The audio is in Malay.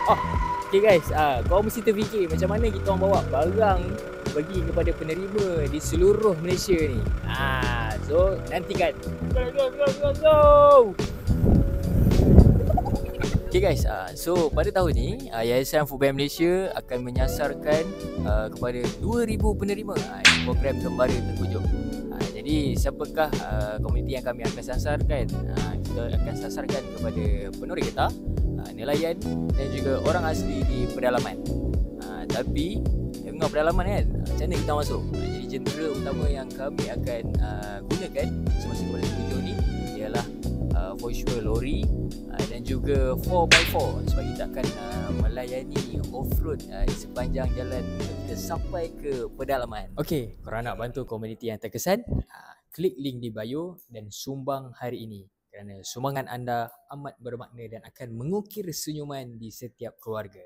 Oh, okay guys, kau mesti terfikir macam mana kita orang bawa barang bagi kepada penerima di seluruh Malaysia ni. So nantikan. Go. Okay guys, so pada tahun ni Yayasan Foodbank Malaysia akan menyasarkan kepada 2,000 penerima program Gembara Terkujur. Jadi siapakah komuniti yang kami akan sasarkan? Kita akan sasarkan kepada penuri getah, nelayan dan juga orang asli di pedalaman. Tapi dengar pedalaman kan, macam mana kita masuk? Jadi jentera utama yang kami akan gunakan semasa Gembara Terkujur ni ialah for sure lori dan juga 4x4 sebab kita akan melayani off-road di sepanjang jalan kita sampai ke pedalaman. Okey, korang nak bantu komuniti yang terkesan? Klik link di bio dan sumbang hari ini kerana sumbangan anda amat bermakna dan akan mengukir senyuman di setiap keluarga.